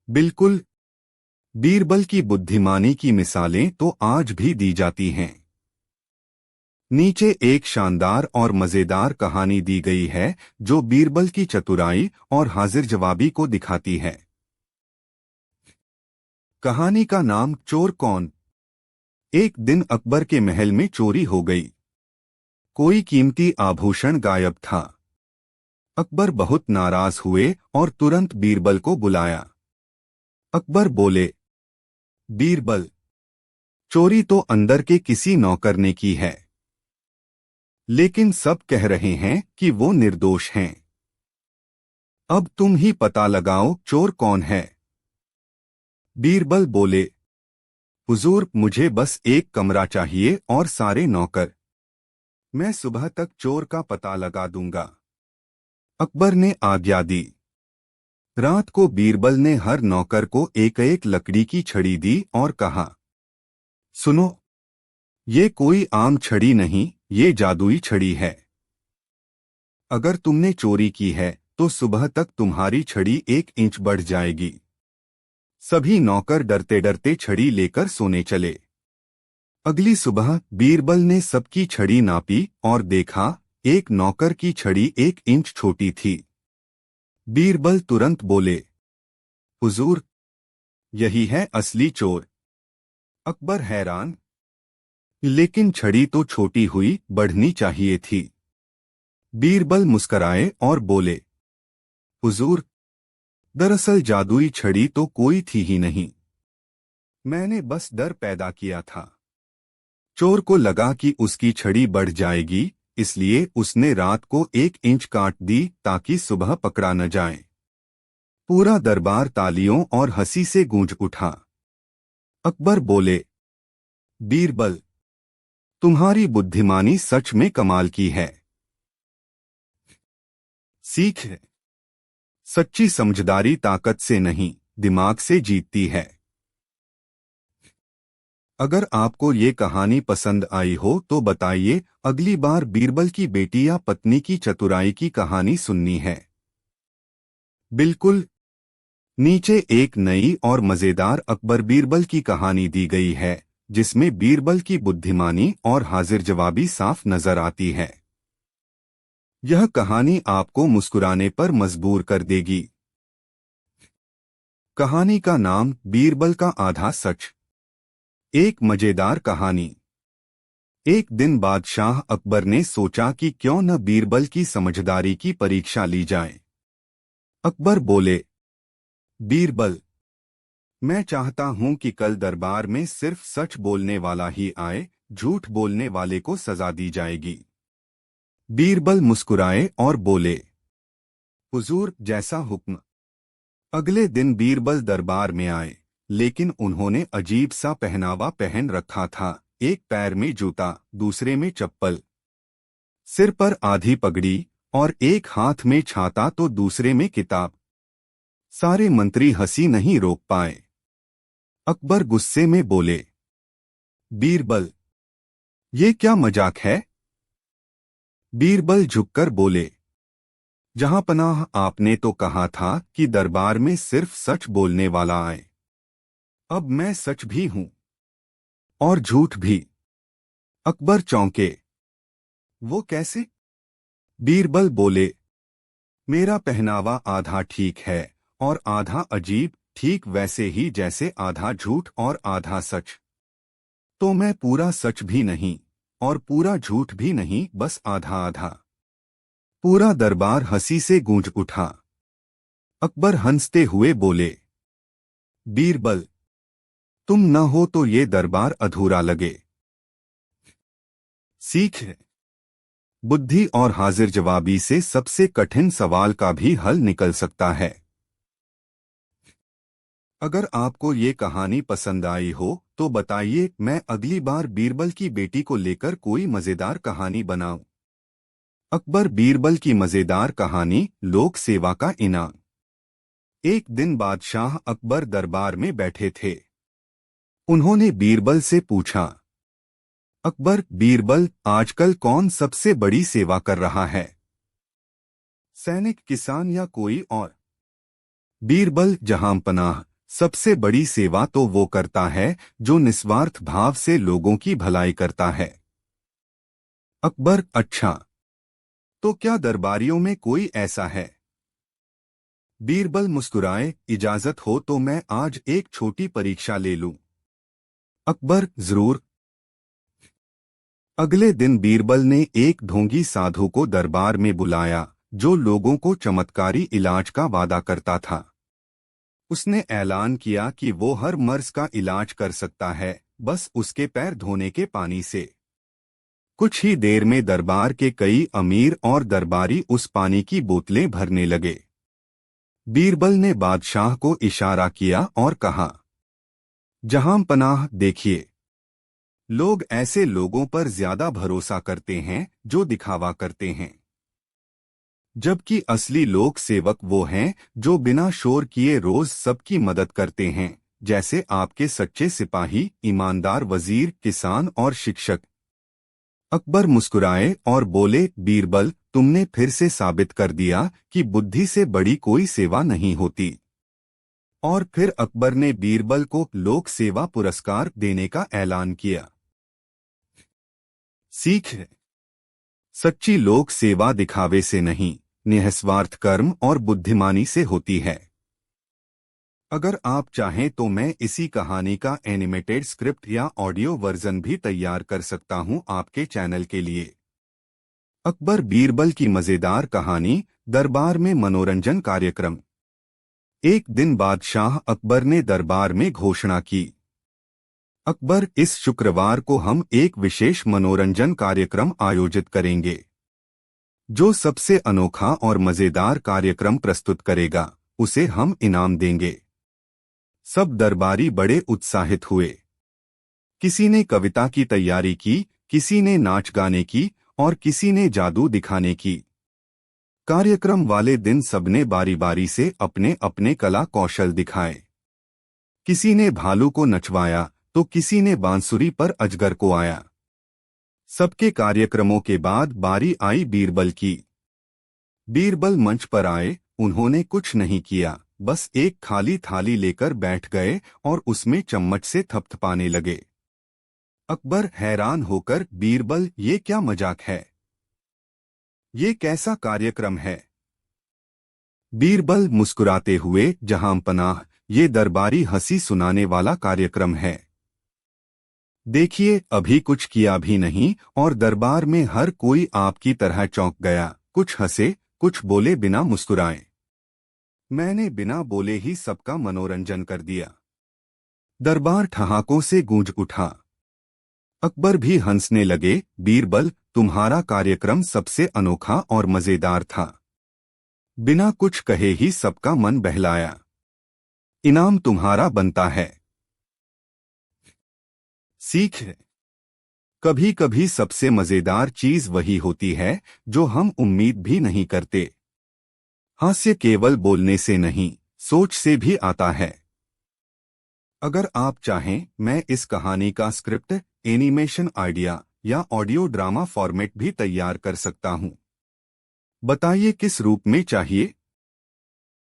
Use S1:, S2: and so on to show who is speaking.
S1: बिल्कुल। बीरबल की बुद्धिमानी की मिसालें तो आज भी दी जाती हैं। नीचे एक शानदार और मजेदार कहानी दी गई है जो बीरबल की चतुराई और हाजिर जवाबी को दिखाती है। कहानी का नाम चोर कौन। एक दिन अकबर के महल में चोरी हो गई। कोई कीमती आभूषण गायब था। अकबर बहुत नाराज हुए और तुरंत बीरबल को बुलाया। अकबर बोले, बीरबल, चोरी तो अंदर के किसी नौकर ने की है, लेकिन सब कह रहे हैं कि वो निर्दोष हैं। अब तुम ही पता लगाओ चोर कौन है। बीरबल बोले, हुजूर, मुझे बस एक कमरा चाहिए और सारे नौकर। मैं सुबह तक चोर का पता लगा दूंगा। अकबर ने आज्ञा दी। रात को बीरबल ने हर नौकर को एक एक लकड़ी की छड़ी दी और कहा, सुनो, ये कोई आम छड़ी नहीं, ये जादुई छड़ी है। अगर तुमने चोरी की है तो सुबह तक तुम्हारी छड़ी 1 इंच बढ़ जाएगी। सभी नौकर डरते डरते छड़ी लेकर सोने चले। अगली सुबह बीरबल ने सबकी छड़ी नापी और देखा, एक नौकर की छड़ी 1 इंच छोटी थी। बीरबल तुरंत बोले, हुजूर, यही है असली चोर। अकबर हैरान, लेकिन छड़ी तो छोटी हुई, बढ़नी चाहिए थी। बीरबल मुस्कराए और बोले, हुजूर, दरअसल जादुई छड़ी तो कोई थी ही नहीं, मैंने बस डर पैदा किया था। चोर को लगा कि उसकी छड़ी बढ़ जाएगी, इसलिए उसने रात को 1 इंच काट दी ताकि सुबह पकड़ा न जाए। पूरा दरबार तालियों और हंसी से गूंज उठा। अकबर बोले, बीरबल, तुम्हारी बुद्धिमानी सच में कमाल की है। सीख है, सच्ची समझदारी ताकत से नहीं, दिमाग से जीतती है। अगर आपको ये कहानी पसंद आई हो तो बताइए, अगली बार बीरबल की बेटी या पत्नी की चतुराई की कहानी सुननी है। बिल्कुल। नीचे एक नई और मजेदार अकबर बीरबल की कहानी दी गई है, जिसमें बीरबल की बुद्धिमानी और हाजिर जवाबी साफ नजर आती है। यह कहानी आपको मुस्कुराने पर मजबूर कर देगी। कहानी का नाम बीरबल का आधा सच। एक मजेदार कहानी। एक दिन बादशाह अकबर ने सोचा कि क्यों न बीरबल की समझदारी की परीक्षा ली जाए। अकबर बोले, बीरबल, मैं चाहता हूं कि कल दरबार में सिर्फ सच बोलने वाला ही आए, झूठ बोलने वाले को सजा दी जाएगी। बीरबल मुस्कुराए और बोले, हुजूर, जैसा हुक्म। अगले दिन बीरबल दरबार में आए, लेकिन उन्होंने अजीब सा पहनावा पहन रखा था, एक पैर में जूता, दूसरे में चप्पल, सिर पर आधी पगड़ी और एक हाथ में छाता तो दूसरे में किताब। सारे मंत्री हंसी नहीं रोक पाए। अकबर गुस्से में बोले, बीरबल, ये क्या मजाक है। बीरबल झुककर बोले, जहां पनाह, आपने तो कहा था कि दरबार में सिर्फ सच बोलने वाला आए। अब मैं सच भी हूं और झूठ भी। अकबर चौंके, वो कैसे। बीरबल बोले, मेरा पहनावा आधा ठीक है और आधा अजीब, ठीक वैसे ही जैसे आधा झूठ और आधा सच। तो मैं पूरा सच भी नहीं और पूरा झूठ भी नहीं, बस आधा आधा। पूरा दरबार हंसी से गूंज उठा। अकबर हंसते हुए बोले, बीरबल, तुम न हो तो ये दरबार अधूरा लगे। सीख है, बुद्धि और हाजिर जवाबी से सबसे कठिन सवाल का भी हल निकल सकता है। अगर आपको ये कहानी पसंद आई हो तो बताइए, मैं अगली बार बीरबल की बेटी को लेकर कोई मजेदार कहानी बनाऊं। अकबर बीरबल की मजेदार कहानी, लोक सेवा का इनाम। एक दिन बादशाह अकबर दरबार में बैठे थे। उन्होंने बीरबल से पूछा, अकबर, बीरबल, आजकल कौन सबसे बड़ी सेवा कर रहा है, सैनिक, किसान या कोई और। बीरबल, जहां पनाह, सबसे बड़ी सेवा तो वो करता है जो निस्वार्थ भाव से लोगों की भलाई करता है। अकबर, अच्छा, तो क्या दरबारियों में कोई ऐसा है? बीरबल मुस्कुराए, इजाजत हो तो मैं आज एक छोटी परीक्षा ले लूं। अकबर, जरूर। अगले दिन बीरबल ने एक ढोंगी साधु को दरबार में बुलाया जो लोगों को चमत्कारी इलाज का वादा करता था। उसने ऐलान किया कि वो हर मर्ज का इलाज कर सकता है, बस उसके पैर धोने के पानी से। कुछ ही देर में दरबार के कई अमीर और दरबारी उस पानी की बोतलें भरने लगे। बीरबल ने बादशाह को इशारा किया और कहा, जहां पनाह, देखिए, लोग ऐसे लोगों पर ज्यादा भरोसा करते हैं जो दिखावा करते हैं, जबकि असली लोक सेवक वो हैं जो बिना शोर किए रोज सबकी मदद करते हैं, जैसे आपके सच्चे सिपाही, ईमानदार वजीर, किसान और शिक्षक। अकबर मुस्कुराए और बोले, बीरबल, तुमने फिर से साबित कर दिया कि बुद्धि से बड़ी कोई सेवा नहीं होती। और फिर अकबर ने बीरबल को लोक सेवा पुरस्कार देने का ऐलान किया। सीख, सच्ची लोक सेवा दिखावे से नहीं, निस्वार्थ कर्म और बुद्धिमानी से होती है। अगर आप चाहें तो मैं इसी कहानी का एनिमेटेड स्क्रिप्ट या ऑडियो वर्जन भी तैयार कर सकता हूं आपके चैनल के लिए। अकबर बीरबल की मजेदार कहानी, दरबार में मनोरंजन कार्यक्रम। एक दिन बादशाह अकबर ने दरबार में घोषणा की, अकबर, इस शुक्रवार को हम एक विशेष मनोरंजन कार्यक्रम आयोजित करेंगे। जो सबसे अनोखा और मजेदार कार्यक्रम प्रस्तुत करेगा उसे हम इनाम देंगे। सब दरबारी बड़े उत्साहित हुए। किसी ने कविता की तैयारी की, किसी ने नाच गाने की और किसी ने जादू दिखाने की। कार्यक्रम वाले दिन सबने बारी बारी से अपने अपने कला कौशल दिखाए। किसी ने भालू को नचवाया तो किसी ने बांसुरी पर अजगर को आया। सबके कार्यक्रमों के बाद बारी आई बीरबल की। बीरबल मंच पर आए, उन्होंने कुछ नहीं किया, बस एक खाली थाली लेकर बैठ गए और उसमें चम्मच से थपथपाने लगे। अकबर हैरान होकर, बीरबल, ये क्या मजाक है? ये कैसा कार्यक्रम है? बीरबल मुस्कुराते हुए, जहां पनाह, ये दरबारी हंसी सुनाने वाला कार्यक्रम है। देखिए, अभी कुछ किया भी नहीं और दरबार में हर कोई आपकी तरह चौंक गया। कुछ हंसे, कुछ बोले बिना मुस्कुराए। मैंने बिना बोले ही सबका मनोरंजन कर दिया। दरबार ठहाकों से गूंज उठा। अकबर भी हंसने लगे। बीरबल, तुम्हारा कार्यक्रम सबसे अनोखा और मजेदार था। बिना कुछ कहे ही सबका मन बहलाया। इनाम तुम्हारा बनता है। सीख, कभी कभी सबसे मजेदार चीज वही होती है जो हम उम्मीद भी नहीं करते। हास्य केवल बोलने से नहीं, सोच से भी आता है। अगर आप चाहें, मैं इस कहानी का स्क्रिप्ट, एनिमेशन आइडिया या ऑडियो ड्रामा फॉर्मेट भी तैयार कर सकता हूं। बताइए किस रूप में चाहिए।